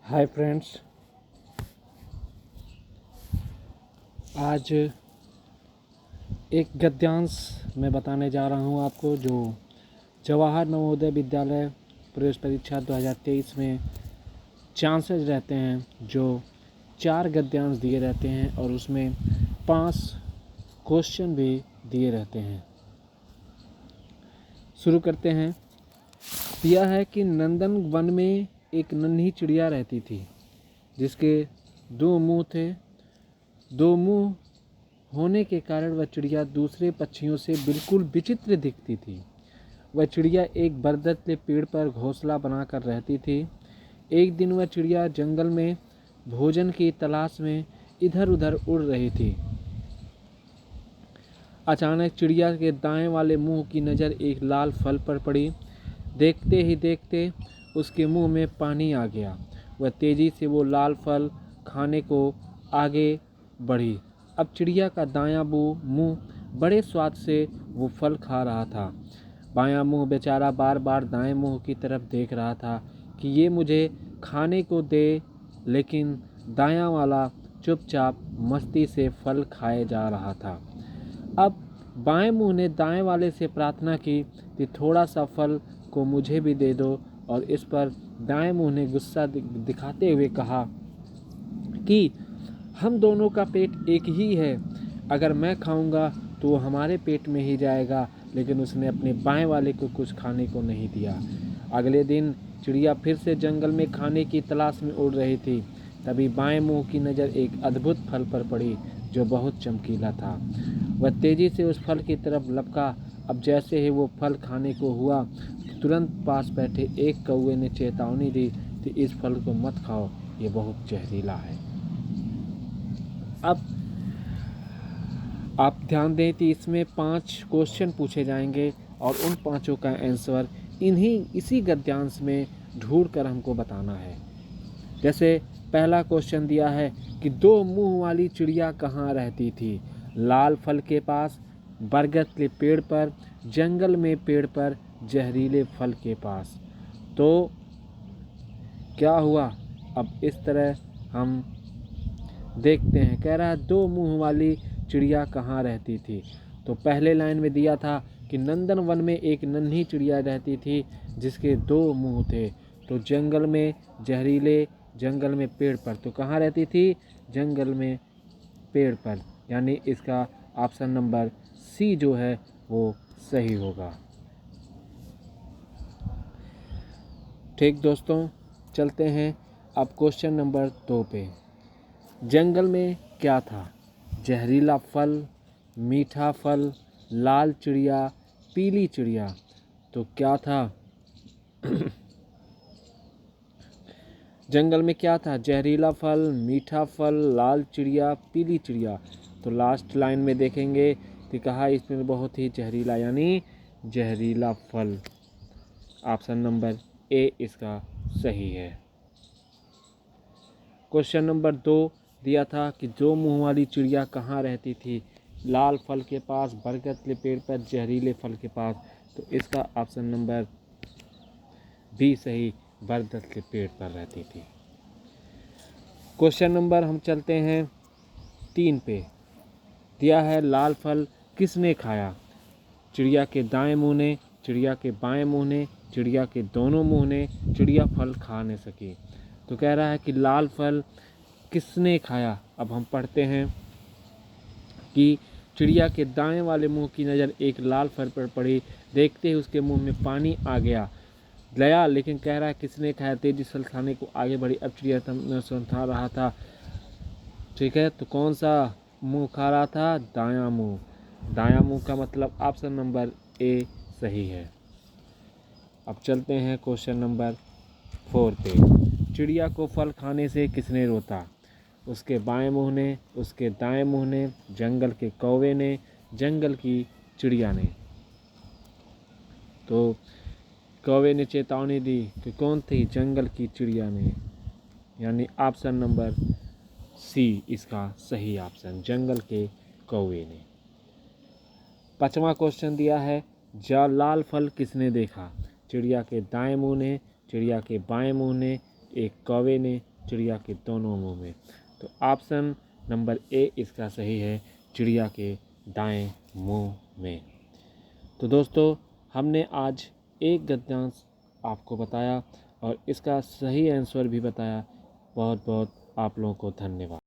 Hi friends, आज एक गद्यांश मैं बताने जा रहा हूं आपको जो जवाहर नवोदय विद्यालय प्रवेश परीक्षा 2023 में चांसेस रहते हैं। जो 4 गद्यांश दिए रहते हैं और उसमें 5 क्वेश्चन भी दिए रहते हैं। शुरू करते हैं। यह है कि नंदन वन में एक नन्ही चिड़िया रहती थी जिसके 2 मुंह थे। 2 मुंह होने के कारण वह चिड़िया दूसरे पक्षियों से बिल्कुल विचित्र दिखती थी। वह चिड़िया एक बरगद के पेड़ पर घोंसला बनाकर रहती थी। एक दिन वह चिड़िया जंगल में भोजन की तलाश में इधर उधर उड़ रही थी। अचानक चिड़िया के दाएं वाले मुंह की नज़र एक लाल फल पर पड़ी। देखते ही देखते उसके मुंह में पानी आ गया। वह तेजी से वो लाल फल खाने को आगे बढ़ी। अब चिड़िया का दायां मुंह बड़े स्वाद से वो फल खा रहा था। बायां मुंह बेचारा बार बार दाएं मुंह की तरफ देख रहा था कि ये मुझे खाने को दे, लेकिन दायां वाला चुपचाप मस्ती से फल खाए जा रहा था। अब बाएं मुंह ने दाएं वाले से प्रार्थना की कि थोड़ा सा फल को मुझे भी दे दो, और इस पर दाएं मुंह ने गुस्सा दिखाते हुए कहा कि हम दोनों का पेट एक ही है, अगर मैं खाऊंगा तो वो हमारे पेट में ही जाएगा। लेकिन उसने अपने बाएं वाले को कुछ खाने को नहीं दिया। अगले दिन चिड़िया फिर से जंगल में खाने की तलाश में उड़ रही थी। तभी बाएं मुंह की नज़र एक अद्भुत फल पर पड़ी जो बहुत चमकीला था। वह तेजी से उस फल की तरफ लपका। अब जैसे ही वो फल खाने को हुआ, तुरंत पास बैठे एक कौवे ने चेतावनी दी कि इस फल को मत खाओ, ये बहुत जहरीला है। अब आप ध्यान दें कि इसमें 5 क्वेश्चन पूछे जाएंगे और उन 5 का आंसर इसी गद्यांश में ढूंढ कर हमको बताना है। जैसे पहला क्वेश्चन दिया है कि 2 मुंह वाली चिड़िया कहाँ रहती थी? लाल फल के पास, बरगद के पेड़ पर, जंगल में पेड़ पर, जहरीले फल के पास। तो क्या हुआ? अब इस तरह हम देखते हैं। कह रहा है 2 मुंह वाली चिड़िया कहाँ रहती थी। तो पहले लाइन में दिया था कि नंदन वन में एक नन्ही चिड़िया रहती थी जिसके 2 मुंह थे। तो जंगल में, जहरीले जंगल में, पेड़ पर। तो कहाँ रहती थी? जंगल में, पेड़ पर। यानी इसका ऑप्शन नंबर सी जो है वो सही होगा। ठीक दोस्तों, चलते हैं अब क्वेश्चन नंबर 2 पे। जंगल में क्या था? जहरीला फल, मीठा फल, लाल चिड़िया, पीली चिड़िया। तो क्या था? जंगल में क्या था? जहरीला फल, मीठा फल, लाल चिड़िया, पीली चिड़िया। तो लास्ट लाइन में देखेंगे कि कहा इसमें बहुत ही जहरीला, यानी जहरीला फल। ऑप्शन नंबर ए इसका सही है। क्वेश्चन नंबर 2 दिया था कि 2 मुंह वाली चिड़िया कहाँ रहती थी? लाल फल के पास, बरगद के पेड़ पर, जहरीले फल के पास। तो इसका ऑप्शन नंबर बी सही, बरगद के पेड़ पर रहती थी। क्वेश्चन नंबर हम चलते हैं 3 पे। दिया है लाल फल किसने खाया? चिड़िया के दाएं मुंह ने, चिड़िया के बाएं मुंह ने, चिड़िया के दोनों मुंह ने, चिड़िया फल खा नहीं सकी। तो कह रहा है कि लाल फल किसने खाया? अब हम पढ़ते हैं कि चिड़िया के दाएं वाले मुंह की नज़र एक लाल फल पर पड़ी। देखते ही उसके मुंह में पानी आ गया, लेकिन कह रहा है किसने खाया? तेजी से खाने को आगे बढ़ी। अब चिड़िया समझा रहा था, ठीक है, तो कौन सा मुंह खा रहा था? दायां मुंह। दायां मुंह का मतलब ऑप्शन नंबर ए सही है। अब चलते हैं क्वेश्चन नंबर 4 पे। चिड़िया को फल खाने से किसने रोका? उसके बाएं मुंह ने, उसके दाएं मुंह ने, जंगल के कौवे ने, जंगल की चिड़िया ने। तो कौवे ने चेतावनी दी कि कौन थी? जंगल की चिड़िया ने, यानी ऑप्शन नंबर सी इसका सही ऑप्शन, जंगल के कौवे ने। 5वां क्वेश्चन दिया है लाल फल किसने देखा? चिड़िया के दाएं मुंह ने, चिड़िया के बाएं मुंह ने, एक कौवे ने, चिड़िया के दोनों मुंह में। तो ऑप्शन नंबर ए इसका सही है, चिड़िया के दाएं मुंह में। तो दोस्तों हमने आज एक गद्यांश आपको बताया और इसका सही आंसर भी बताया। बहुत बहुत आप लोगों को धन्यवाद।